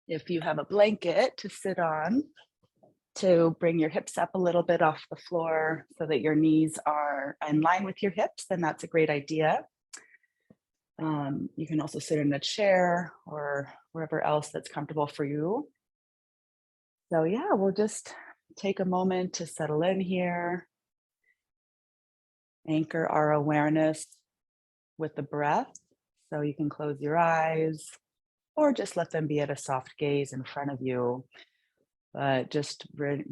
If you have a blanket to sit on, to bring your hips up a little bit off the floor so that your knees are in line with your hips, then that's a great idea. You can also sit in a chair or wherever else that's comfortable for you. So, yeah, we'll just take a moment to settle in here, anchor our awareness with the breath. So, you can close your eyes or just let them be at a soft gaze in front of you. But just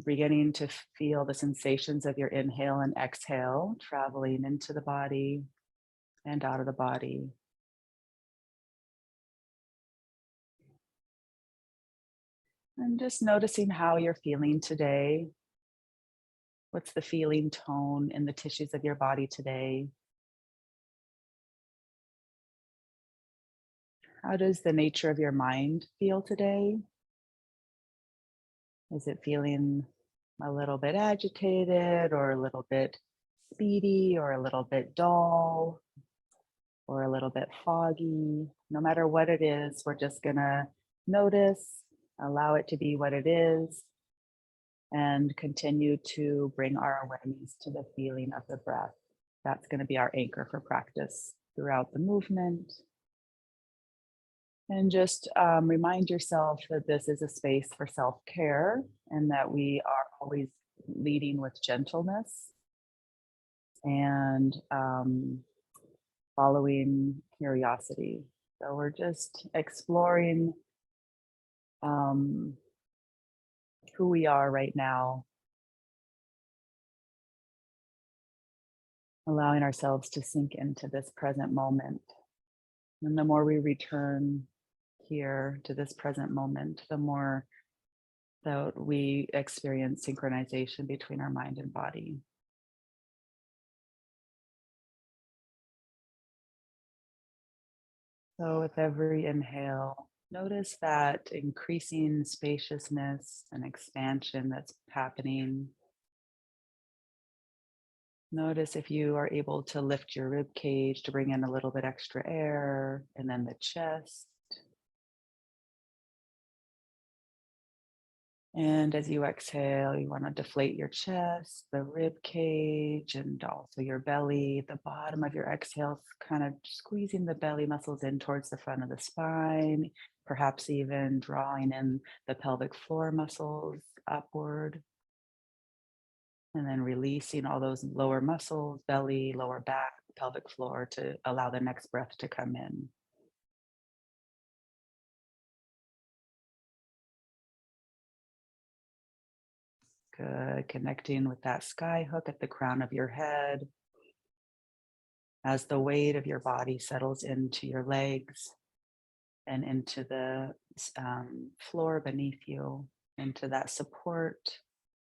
beginning to feel the sensations of your inhale and exhale traveling into the body and out of the body. And just noticing how you're feeling today. What's the feeling tone in the tissues of your body today? How does the nature of your mind feel today? Is it feeling a little bit agitated or a little bit speedy or a little bit dull or a little bit foggy? No matter what it is, we're just going to notice, allow it to be what it is, and continue to bring our awareness to the feeling of the breath. That's going to be our anchor for practice throughout the movement. And just remind yourself that this is a space for self care and that we are always leading with gentleness and following curiosity. So we're just exploring um, who we are right now, allowing ourselves to sink into this present moment. And the more we return here to this present moment, the more that we experience synchronization between our mind and body. So, with every inhale, notice that increasing spaciousness and expansion that's happening. Notice if you are able to lift your rib cage to bring in a little bit extra air, and then the chest. And as you exhale, you want to deflate your chest, the rib cage, and also your belly. The bottom of your exhale, kind of squeezing the belly muscles in towards the front of the spine, perhaps even drawing in the pelvic floor muscles upward. And then releasing all those lower muscles, belly, lower back, pelvic floor to allow the next breath to come in. Good. Connecting with that sky hook at the crown of your head as the weight of your body settles into your legs and into the floor beneath you, into that support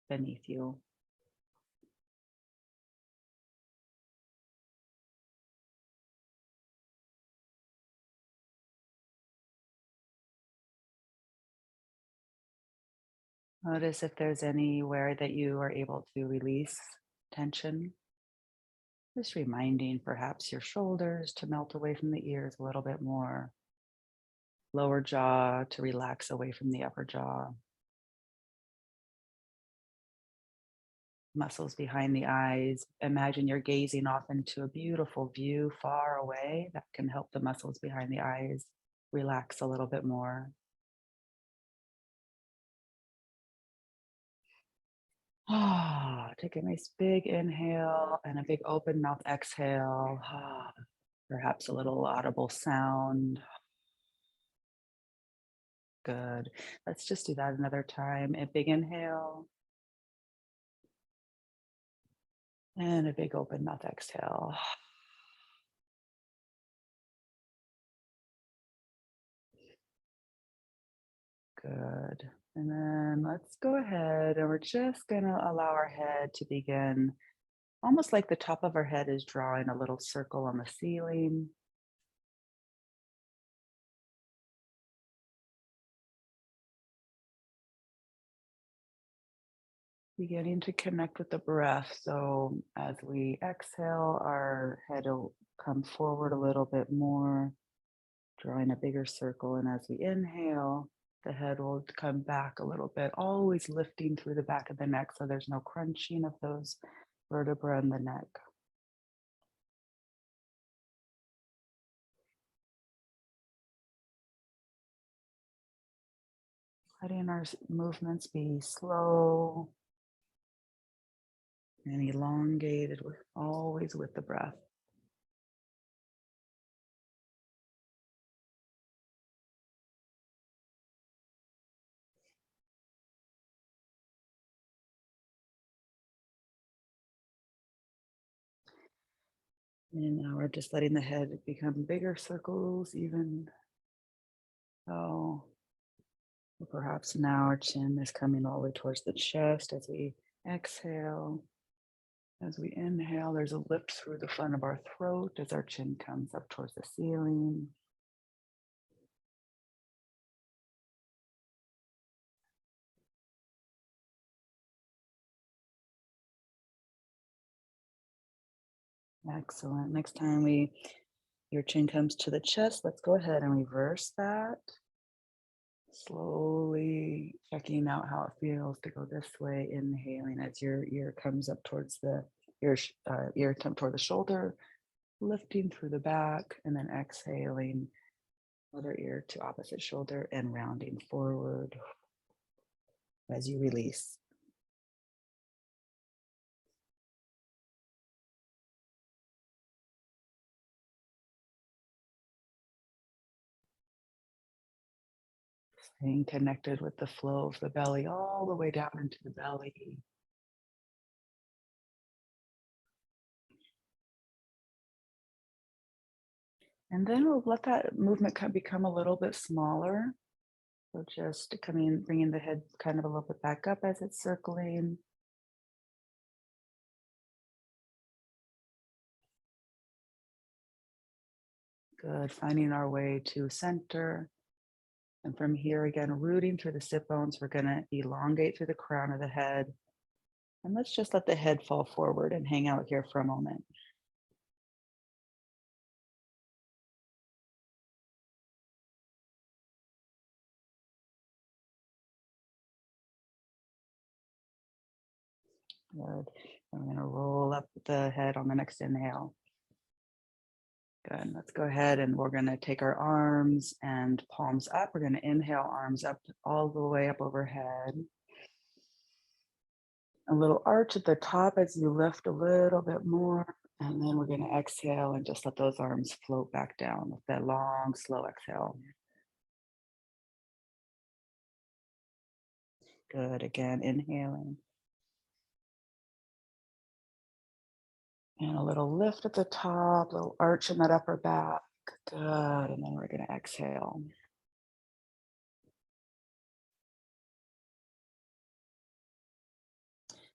beneath you. Notice if there's anywhere that you are able to release tension. Just reminding perhaps your shoulders to melt away from the ears a little bit more, lower jaw to relax away from the upper jaw, muscles behind the eyes. Imagine you're gazing off into a beautiful view far away. That can help the muscles behind the eyes relax a little bit more. Take a nice big inhale and a big open mouth exhale. Perhaps a little audible sound. Good. Let's just do that another time. A big inhale and a big open mouth exhale. Good. And then let's go ahead and we're just going to allow our head to begin almost like the top of our head is drawing a little circle on the ceiling. Beginning to connect with the breath. So as we exhale, our head will come forward a little bit more, drawing a bigger circle. And as we inhale, The head will come back a little bit, always lifting through the back of the neck so there's no crunching of those vertebrae in the neck. Letting our movements be slow and elongated, always with the breath. And now we're just letting the head become bigger circles, even though perhaps now our chin is coming all the way towards the chest as we exhale. As we inhale, there's a lift through the front of our throat as our chin comes up towards the ceiling. Excellent. Next time your chin comes to the chest, let's go ahead and reverse that. Slowly checking out how it feels to go this way, inhaling as your ear comes up towards the ear toward the shoulder, lifting through the back, and then exhaling, other ear to opposite shoulder and rounding forward as you release. Staying connected with the flow of the belly all the way down into the belly. And then we'll let that movement become a little bit smaller. So just bringing the head kind of a little bit back up as it's circling. Good, finding our way to center. And from here again, rooting through the sit bones, we're gonna elongate through the crown of the head. And let's just let the head fall forward and hang out here for a moment. Good. I'm gonna roll up the head on the next inhale. Good. Let's go ahead and we're going to take our arms and palms up. We're going to inhale, arms up all the way up overhead. A little arch at the top as you lift a little bit more. And then we're going to exhale and just let those arms float back down with that long, slow exhale. Good. Again, inhaling. And a little lift at the top, a little arch in that upper back. Good. And then we're going to exhale.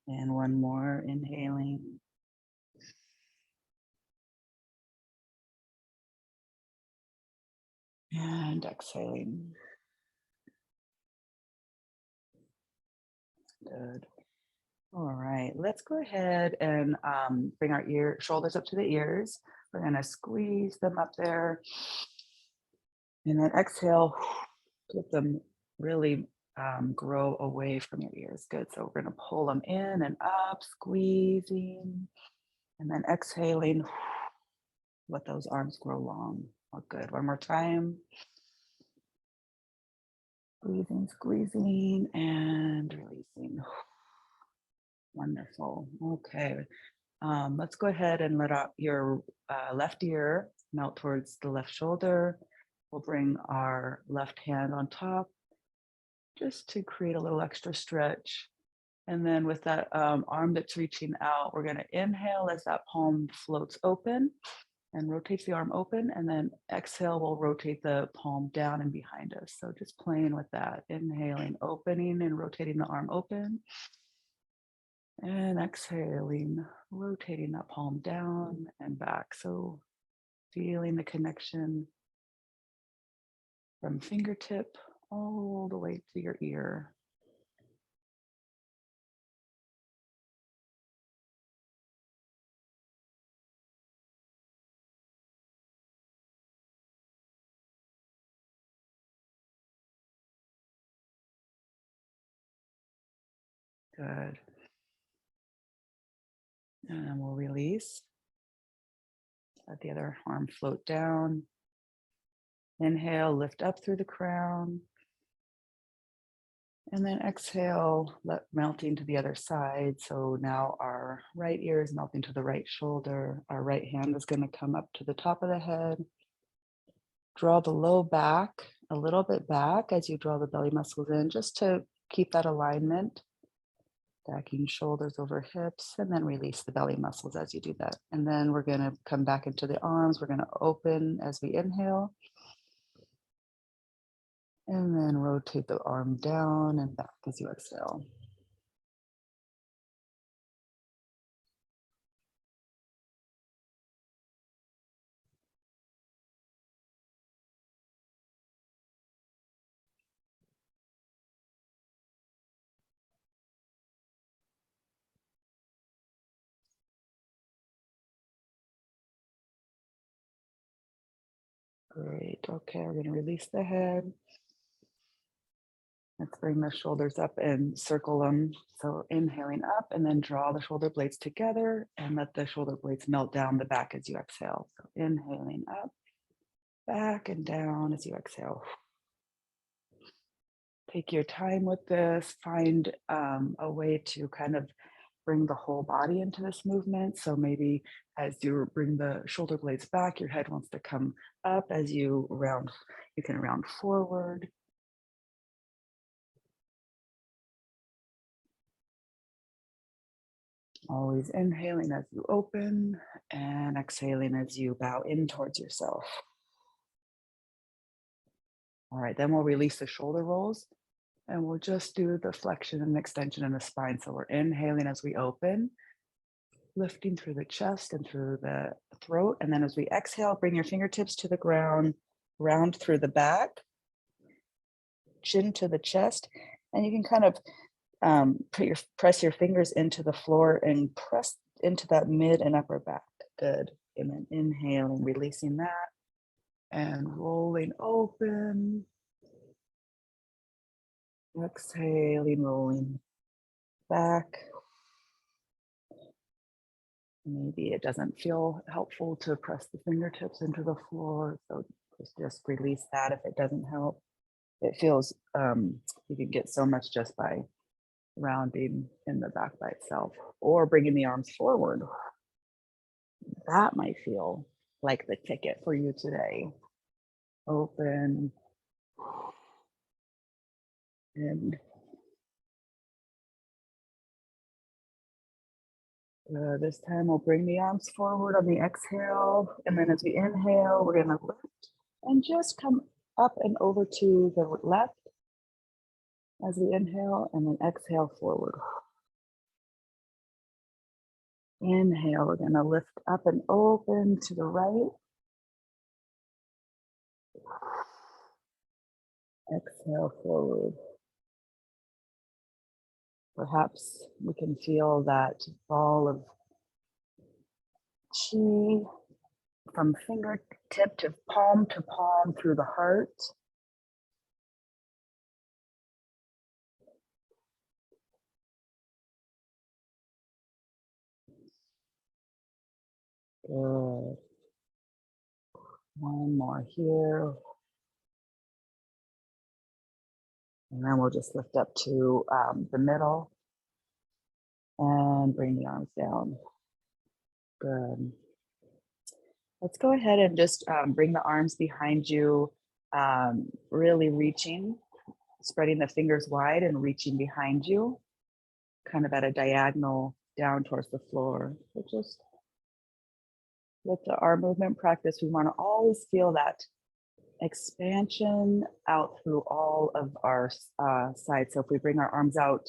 And one more, inhaling. And exhaling. Good. All right, let's go ahead and bring our shoulders up to the ears. We're gonna squeeze them up there and then exhale, let them really grow away from your ears. Good, so we're gonna pull them in and up, squeezing, and then exhaling, let those arms grow long. Oh, good, one more time. Squeezing, squeezing, and releasing. Wonderful, okay. Let's go ahead and let out your left ear melt towards the left shoulder. We'll bring our left hand on top just to create a little extra stretch. And then with that arm that's reaching out, we're going to inhale as that palm floats open and rotates the arm open. And then exhale, we'll rotate the palm down and behind us. So just playing with that, inhaling, opening and rotating the arm open. And exhaling, rotating that palm down and back. So feeling the connection from fingertip all the way to your ear. Good. And then we'll release. Let the other arm float down. Inhale, lift up through the crown. And then exhale, melting to the other side. So now our right ear is melting to the right shoulder. Our right hand is going to come up to the top of the head. Draw the low back a little bit back as you draw the belly muscles in, just to keep that alignment. Stacking shoulders over hips, and then release the belly muscles as you do that. And then we're going to come back into the arms. We're going to open as we inhale. And then rotate the arm down and back as you exhale. Great. Okay, we're going to release the head. Let's bring the shoulders up and circle them. So inhaling up, and then draw the shoulder blades together and let the shoulder blades melt down the back as you exhale. So inhaling up, back and down as you exhale. Take your time with this. Find a way to kind of bring the whole body into this movement. So maybe as you bring the shoulder blades back, your head wants to come up. As you round, you can round forward. Always inhaling as you open and exhaling as you bow in towards yourself. All right, then we'll release the shoulder rolls and we'll just do the flexion and extension in the spine. So we're inhaling as we open, lifting through the chest and through the throat. And then as we exhale, bring your fingertips to the ground, round through the back, chin to the chest, and you can kind of press your fingers into the floor and press into that mid and upper back. Good. And then inhaling, releasing that, and rolling open. Exhaling, rolling back. Maybe it doesn't feel helpful to press the fingertips into the floor, so just release that if it doesn't help. It feels, you can get so much just by rounding in the back by itself, or bringing the arms forward. That might feel like the ticket for you today. Open. And this time we'll bring the arms forward on the exhale. And then as we inhale, we're going to lift and just come up and over to the left as we inhale, and then exhale forward. Inhale, we're going to lift up and open to the right. Exhale forward. Perhaps we can feel that ball of chi from fingertip to palm through the heart. Good. One more here. And then we'll just lift up to the middle and bring the arms down. Good. Let's go ahead and just bring the arms behind you, really reaching, spreading the fingers wide and reaching behind you, kind of at a diagonal down towards the floor. So just with the arm movement practice, we want to always feel that expansion out through all of our sides. So if we bring our arms out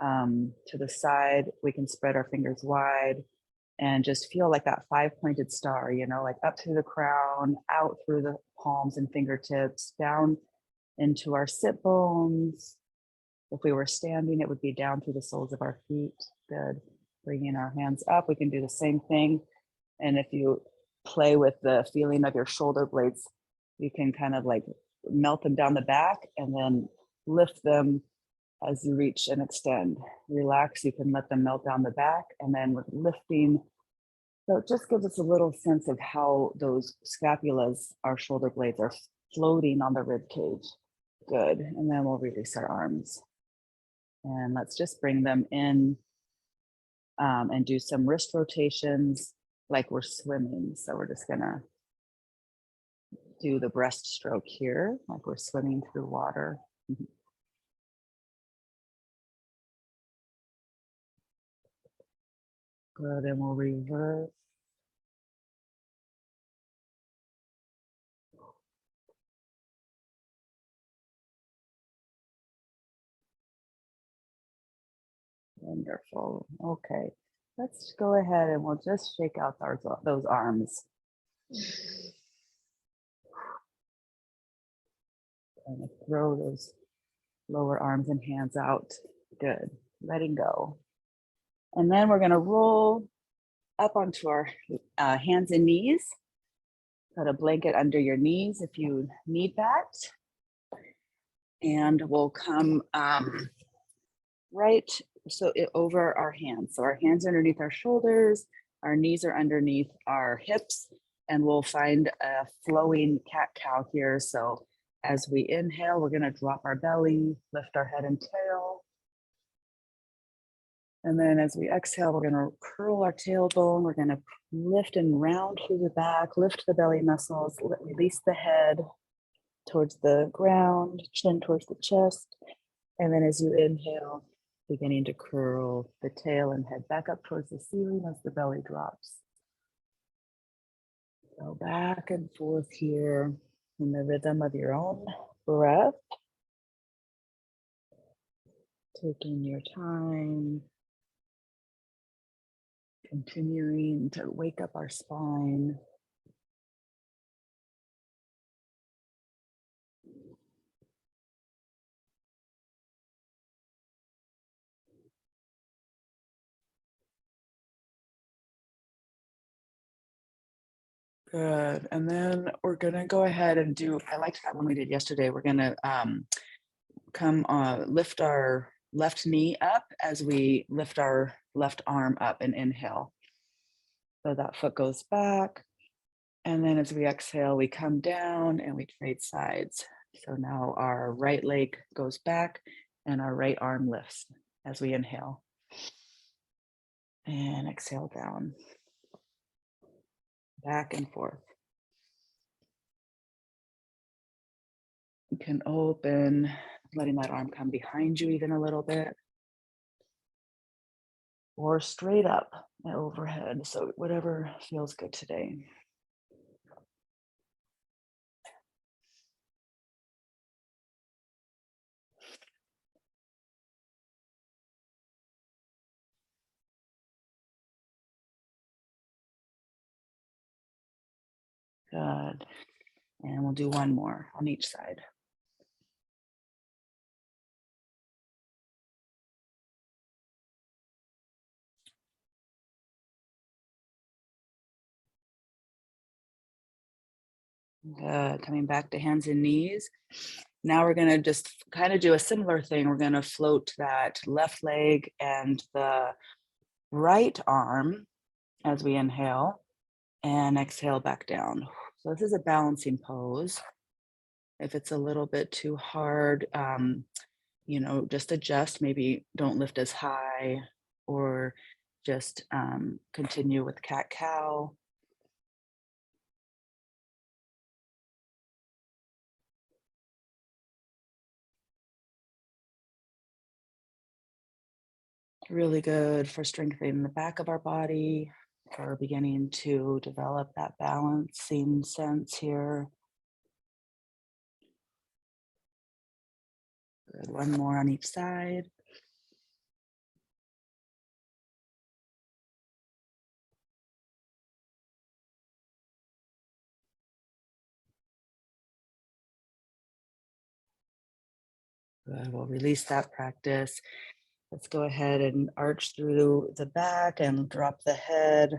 to the side, we can spread our fingers wide and just feel like that 5-pointed star, you know, like up through the crown, out through the palms and fingertips, down into our sit bones. If we were standing, it would be down through the soles of our feet. Good. Bringing our hands up, we can do the same thing. And if you play with the feeling of your shoulder blades, you can kind of like melt them down the back and then lift them as you reach and extend. Relax, you can let them melt down the back, and then we're lifting. So it just gives us a little sense of how those scapulas, our shoulder blades, are floating on the rib cage. Good. And then we'll release our arms. And let's just bring them in and do some wrist rotations like we're swimming. So we're just gonna do the breaststroke here, like we're swimming through water. Good, and we'll reverse. Wonderful. Okay, let's go ahead and we'll just shake out those arms. And throw those lower arms and hands out. Good. Letting go. And then we're going to roll up onto our hands and knees. Put a blanket under your knees if you need that. And we'll come right over our hands. So our hands are underneath our shoulders, our knees are underneath our hips, and we'll find a flowing cat-cow here. So as we inhale, we're going to drop our belly, lift our head and tail. And then as we exhale, we're going to curl our tailbone. We're going to lift and round through the back, lift the belly muscles, release the head towards the ground, chin towards the chest. And then as you inhale, beginning to curl the tail and head back up towards the ceiling as the belly drops. Go back and forth here in the rhythm of your own breath. Taking your time. Continuing to wake up our spine. Good. And then we're going to go ahead and do, I liked that one we did yesterday. We're going to lift our left knee up as we lift our left arm up and inhale. So that foot goes back. And then as we exhale, we come down and we trade sides. So now our right leg goes back and our right arm lifts as we inhale. And exhale down. Back and forth. You can open, letting that arm come behind you even a little bit. Or straight up and overhead. So whatever feels good today. Good. And we'll do one more on each side. Good. Coming back to hands and knees. Now we're going to just kind of do a similar thing. We're going to float that left leg and the right arm as we inhale and exhale back down. So this is a balancing pose. If it's a little bit too hard, just adjust. Maybe don't lift as high, or just continue with cat-cow. Really good for strengthening the back of our body, for beginning to develop that balancing sense here. Good. One more on each side. Good. We'll release that practice. Let's go ahead and arch through the back and drop the head.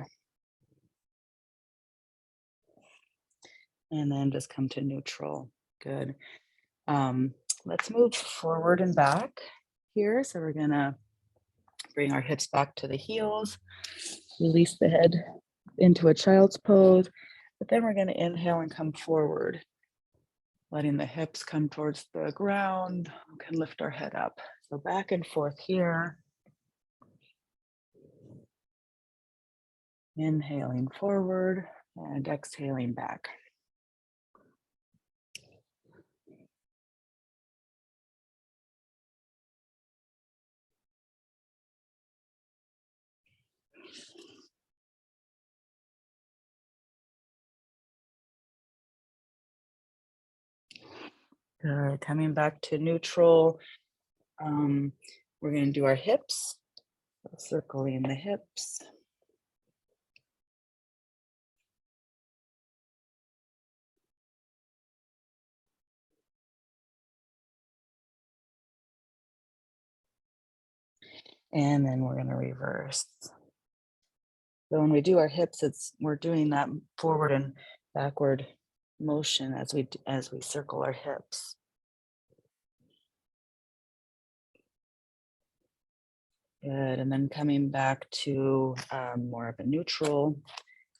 And then just come to neutral. Good. Let's move forward and back. here. So we're gonna bring our hips back to the heels, release the head into a child's pose, but then we're gonna inhale and come forward, letting the hips come towards the ground. We can lift our head up. So back and forth here. Inhaling forward and exhaling back. Good. Coming back to neutral. We're going to do our hips, so circling the hips. And then we're going to reverse. So when we do our hips, we're doing that forward and backward motion as we circle our hips. Good. And then coming back to more of a neutral,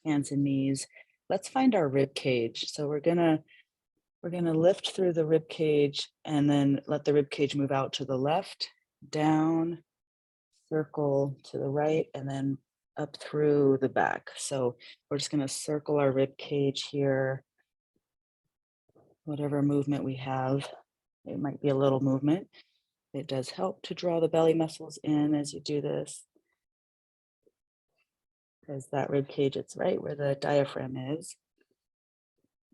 hands and knees. Let's find our rib cage. So we're gonna lift through the rib cage and then let the rib cage move out to the left, down, circle to the right, and then up through the back. So we're just gonna circle our rib cage here. Whatever movement we have, it might be a little movement. It does help to draw the belly muscles in as you do this, because that rib cage, it's right where the diaphragm is.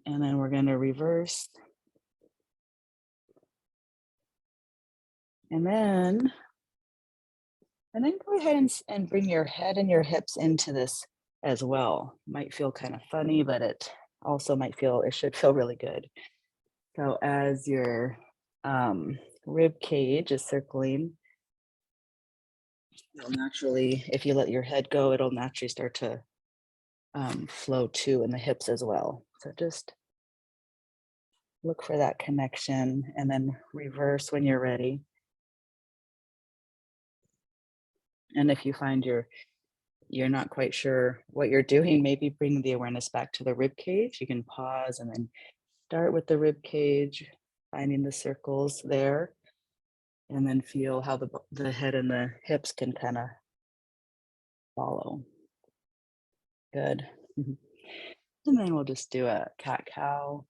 And then we're gonna reverse. And then go ahead and bring your head and your hips into this as well. Might feel kind of funny, but it also should feel really good. So as your rib cage is circling, you'll naturally, if you let your head go, it'll naturally start to flow too in the hips as well. So just look for that connection and then reverse when you're ready. And if you find you're not quite sure what you're doing, maybe bring the awareness back to the rib cage. You can pause and then start with the rib cage, finding the circles there, and then feel how the head and the hips can kind of follow. Good. Mhm. And then we'll just do a cat-cow.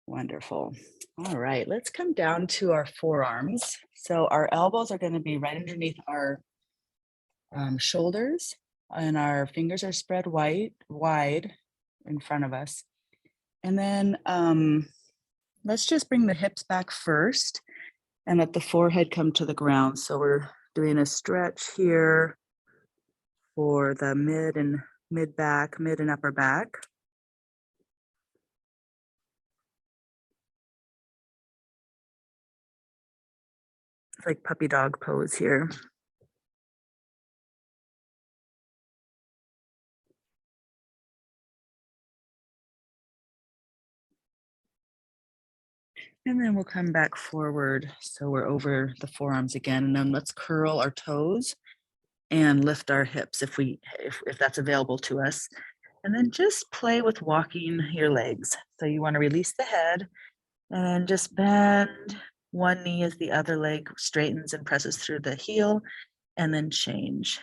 Wonderful. All right, let's come down to our forearms. So our elbows are going to be right underneath our shoulders, and our fingers are spread wide in front of us. And then let's just bring the hips back first and let the forehead come to the ground. So we're doing a stretch here for the mid and upper back. It's like puppy dog pose here. And then we'll come back forward. So we're over the forearms again. And then let's curl our toes and lift our hips if that's available to us. And then just play with walking your legs. So you want to release the head and just bend one knee as the other leg straightens and presses through the heel, and then change.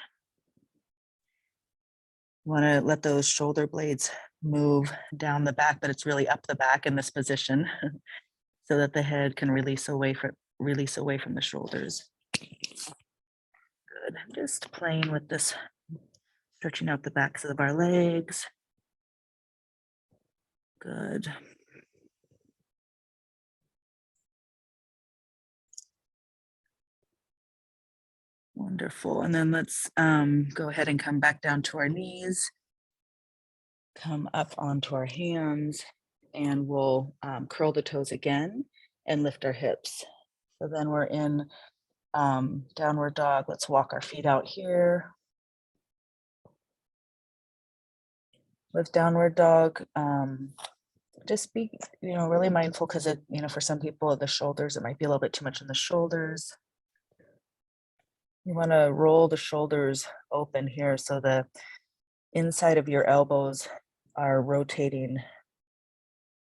You want to let those shoulder blades move down the back, but it's really up the back in this position so that the head can release away from the shoulders. Good. Just playing with this, stretching out the backs of our legs. Good. Wonderful. And then let's go ahead and come back down to our knees. Come up onto our hands, and we'll curl the toes again and lift our hips. So then we're in downward dog. Let's walk our feet out here. With downward dog, just be, really mindful, because for some people, the shoulders, it might be a little bit too much in the shoulders. You want to roll the shoulders open here so the inside of your elbows are rotating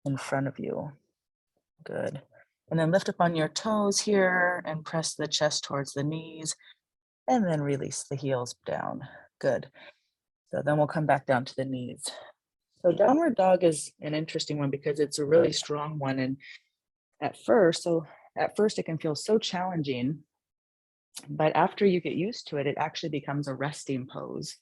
in front of you. Good. And then lift up on your toes here and press the chest towards the knees and then release the heels down. Good. So then we'll come back down to the knees. So downward dog is an interesting one because it's a really strong one. And at first it can feel so challenging, but after you get used to it, it actually becomes a resting pose.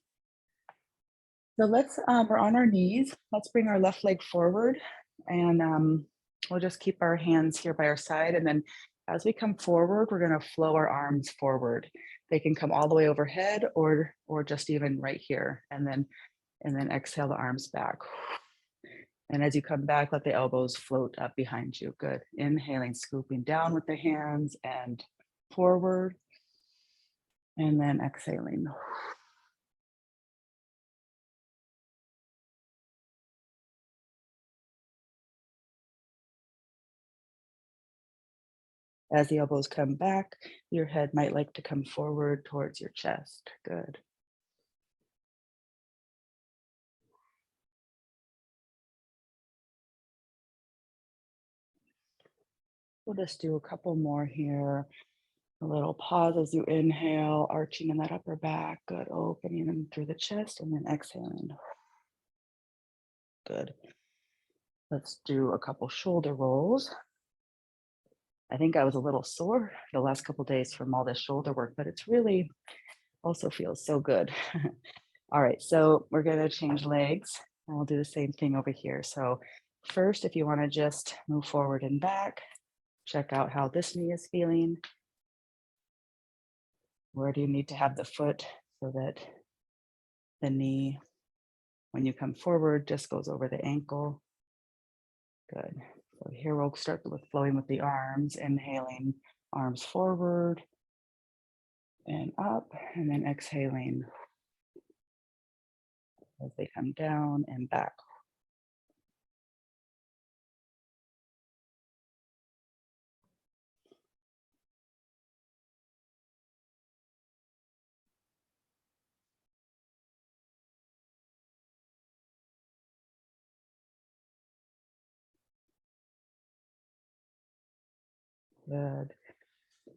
So we're on our knees. Let's bring our left leg forward and we'll just keep our hands here by our side. And then as we come forward, we're gonna flow our arms forward. They can come all the way overhead or just even right here. And then exhale the arms back. And as you come back, let the elbows float up behind you. Good. Inhaling, scooping down with the hands and forward. And then exhaling. As the elbows come back, your head might like to come forward towards your chest. Good. We'll just do a couple more here. A little pause as you inhale, arching in that upper back. Good. Opening them through the chest and then exhaling. Good. Let's do a couple shoulder rolls. I think I was a little sore the last couple days from all this shoulder work, but it's really also feels so good. All right, so we're gonna change legs and we'll do the same thing over here. So first, if you wanna just move forward and back, check out how this knee is feeling. Where do you need to have the foot so that the knee, when you come forward, just goes over the ankle. Good. So here we'll start with flowing with the arms, inhaling, arms forward and up, and then exhaling as they come down and back. Good.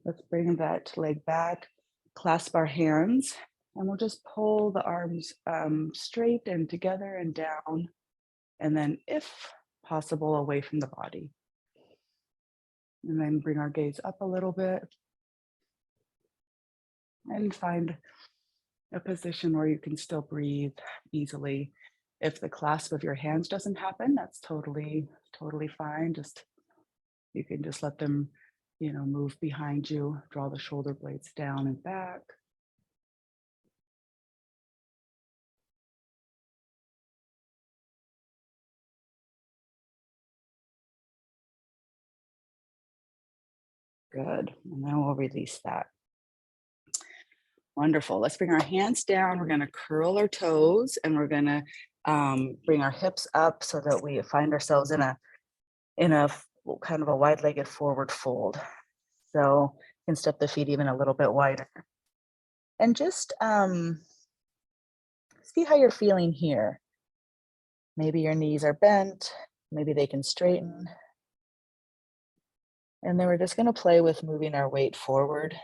Let's bring that leg back, clasp our hands, and we'll just pull the arms straight and together and down, and then if possible, away from the body. And then bring our gaze up a little bit and find a position where you can still breathe easily. If the clasp of your hands doesn't happen, that's totally fine. You can just let them, move behind you, draw the shoulder blades down and back. Good. And then we'll release that. Wonderful. Let's bring our hands down. We're going to curl our toes and we're going to bring our hips up so that we find ourselves in a kind of a wide-legged forward fold. So you can step the feet even a little bit wider. And just see how you're feeling here. Maybe your knees are bent. Maybe they can straighten. And then we're just going to play with moving our weight forward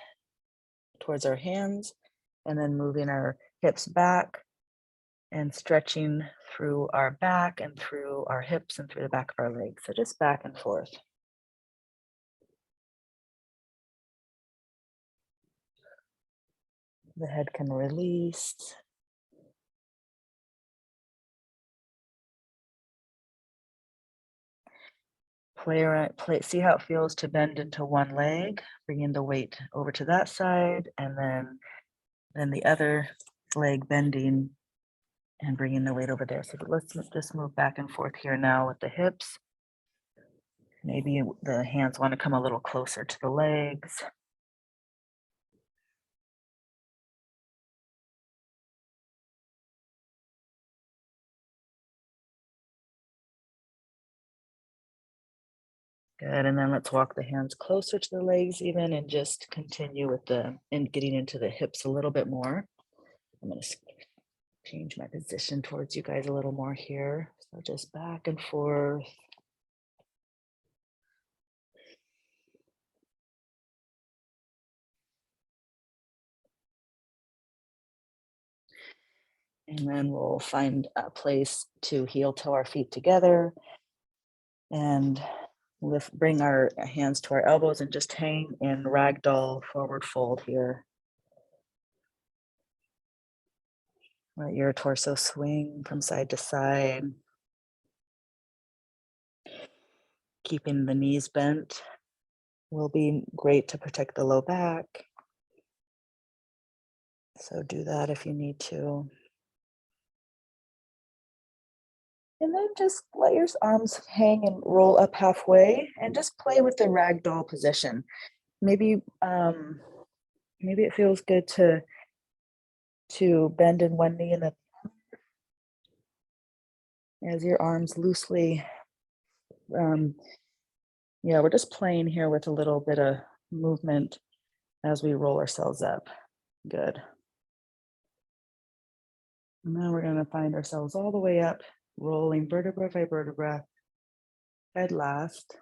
towards our hands and then moving our hips back and stretching through our back and through our hips and through the back of our legs. So just back and forth. The head can release. See how it feels to bend into one leg, bringing the weight over to that side, and then the other leg bending and bringing the weight over there. So let's just move back and forth here now with the hips. Maybe the hands want to come a little closer to the legs. Good, and then let's walk the hands closer to the legs even and just continue with and getting into the hips a little bit more. I'm gonna change my position towards you guys a little more here. So just back and forth. And then we'll find a place to heel toe our feet together and bring our hands to our elbows and just hang in ragdoll forward fold here. Let your torso swing from side to side, keeping the knees bent will be great to protect the low back. So do that if you need to. And then just let your arms hang and roll up halfway and just play with the ragdoll position. Maybe maybe it feels good to bend in one knee and then as your arms loosely yeah, we're just playing here with a little bit of movement as we roll ourselves up. Good. And now we're going to find ourselves all the way up, rolling vertebra by vertebra, head last.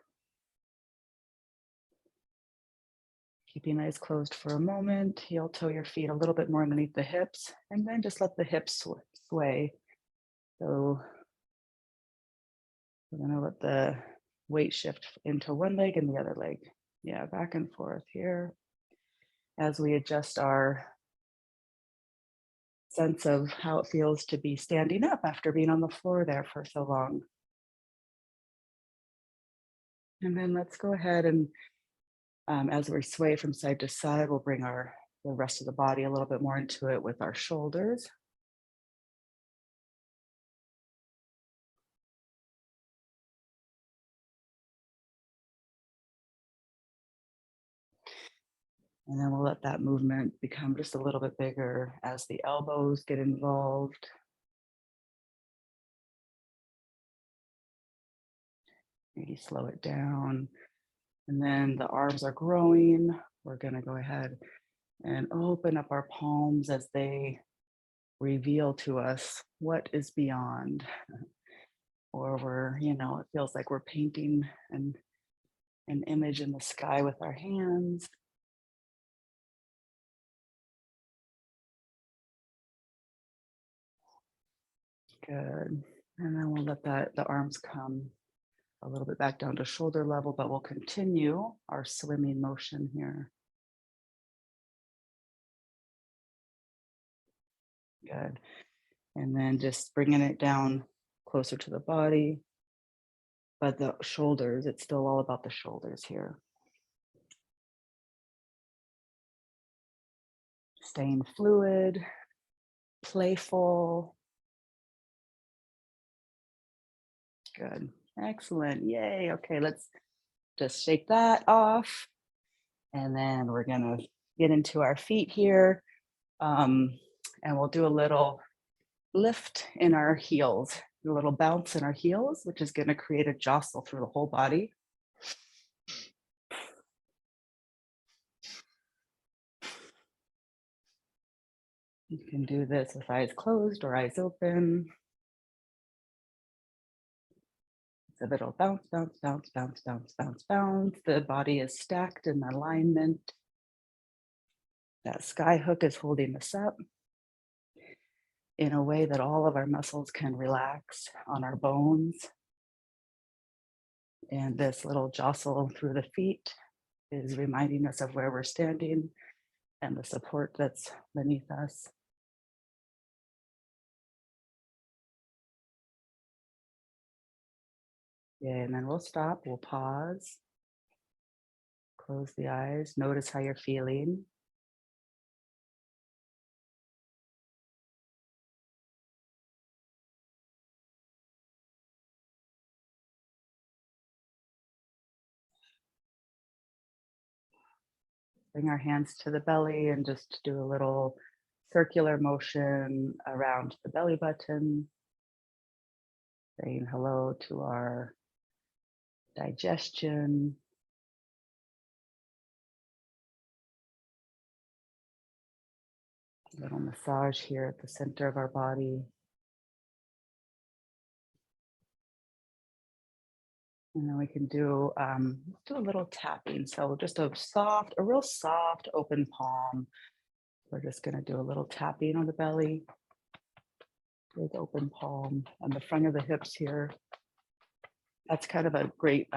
Keeping eyes closed for a moment. Heel toe your feet a little bit more underneath the hips, and then just let the hips sway. So we're going to let the weight shift into one leg and the other leg. Yeah, back and forth here as we adjust our sense of how it feels to be standing up after being on the floor there for so long. And then let's go ahead and as we sway from side to side, we'll bring the rest of the body a little bit more into it with our shoulders. And then we'll let that movement become just a little bit bigger as the elbows get involved. Maybe slow it down. And then the arms are growing. We're going to go ahead and open up our palms as they reveal to us what is beyond. Or it feels like we're painting an image in the sky with our hands. Good. And then we'll let the arms come a little bit back down to shoulder level, but we'll continue our swimming motion here. Good. And then just bringing it down closer to the body, but the shoulders, it's still all about the shoulders here. Staying fluid, playful. Good. Excellent. Yay. Okay, let's just shake that off. And then we're going to get into our feet here. And we'll do a little lift in our heels, a little bounce in our heels, which is going to create a jostle through the whole body. You can do this with eyes closed or eyes open. So it'll bounce, bounce, bounce, bounce, bounce, bounce, bounce. The body is stacked in alignment. That sky hook is holding us up in a way that all of our muscles can relax on our bones. And this little jostle through the feet is reminding us of where we're standing and the support that's beneath us. Yeah, and then we'll stop, we'll pause, close the eyes, notice how you're feeling. Bring our hands to the belly and just do a little circular motion around the belly button, saying hello to our digestion. A little massage here at the center of our body. And then we can do a little tapping. So just a real soft open palm. We're just going to do a little tapping on the belly. Big open palm on the front of the hips here. That's kind of a great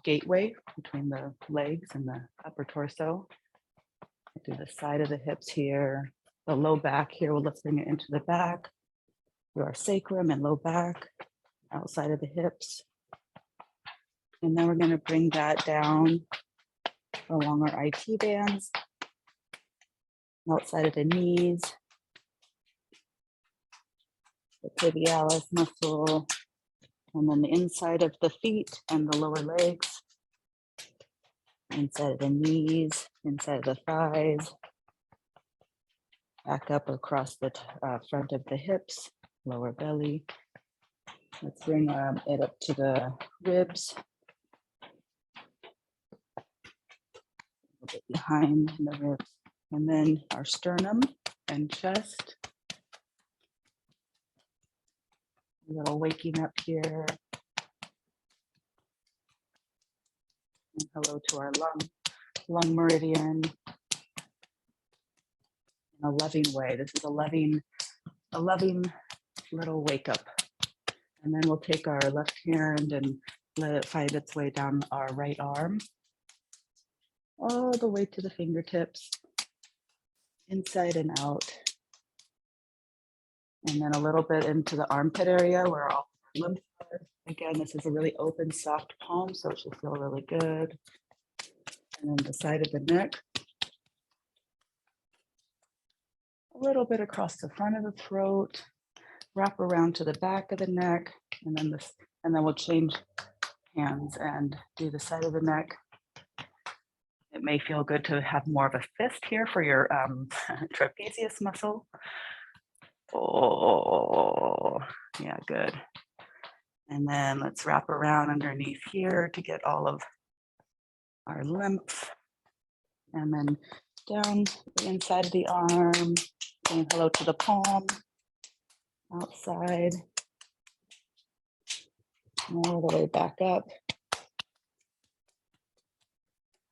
gateway between the legs and the upper torso. Do the side of the hips here. The low back here, let's bring it into the back. Through our sacrum and low back, outside of the hips. And then we're going to bring that down along our IT bands, outside of the knees, the tibialis muscle, and then the inside of the feet and the lower legs, inside of the knees, inside of the thighs, back up across the front of the hips, lower belly. Let's bring it up to the ribs. Bit behind the ribs, and then our sternum and chest. A little waking up here. And hello to our lung meridian. In a loving way. This is a loving little wake up. And then we'll take our left hand and let it find its way down our right arm. All the way to the fingertips, inside and out. And then a little bit into the armpit area where all lymph are. Again, this is a really open, soft palm, so it should feel really good. And then the side of the neck. A little bit across the front of the throat, wrap around to the back of the neck, and then we'll change hands and do the side of the neck. It may feel good to have more of a fist here for your trapezius muscle. Oh, yeah, good. And then let's wrap around underneath here to get all of our lymph. And then down the inside of the arm, saying hello to the palm, outside, all the way back up.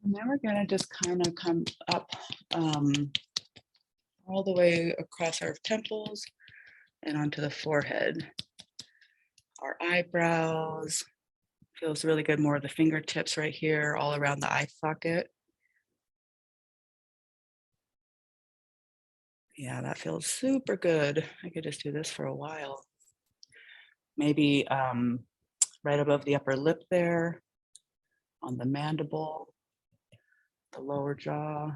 And then we're gonna just kind of come up all the way across our temples and onto the forehead. Our eyebrows, feels really good, more of the fingertips right here, all around the eye socket. Yeah, that feels super good. I could just do this for a while. Maybe right above the upper lip there, on the mandible, the lower jaw.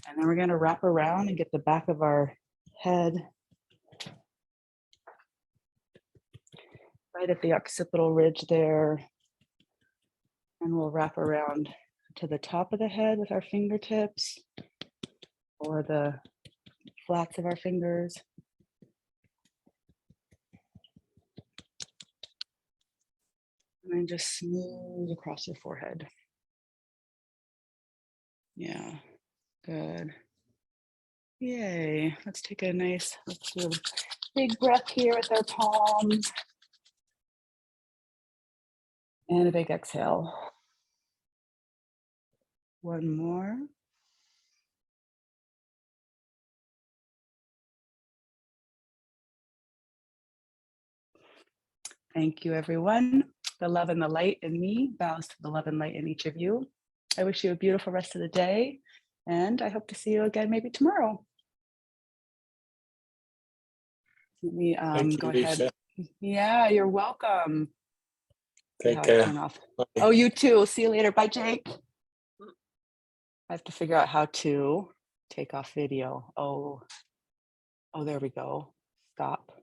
And then we're going to wrap around and get the back of our head right at the occipital ridge there. And we'll wrap around to the top of the head with our fingertips or the flats of our fingers. And then just smooth across your forehead. Yeah, good. Yay, let's take a nice, let's do a big breath here with our palms. And a big exhale. One more. Thank you, everyone. The love and the light in me bows to the love and light in each of you. I wish you a beautiful rest of the day, and I hope to see you again maybe tomorrow. Let me go ahead. Yeah, you're welcome. Take care. Turn off. Oh, you too. See you later. Bye, Jake. I have to figure out how to take off video. Oh, there we go. Stop.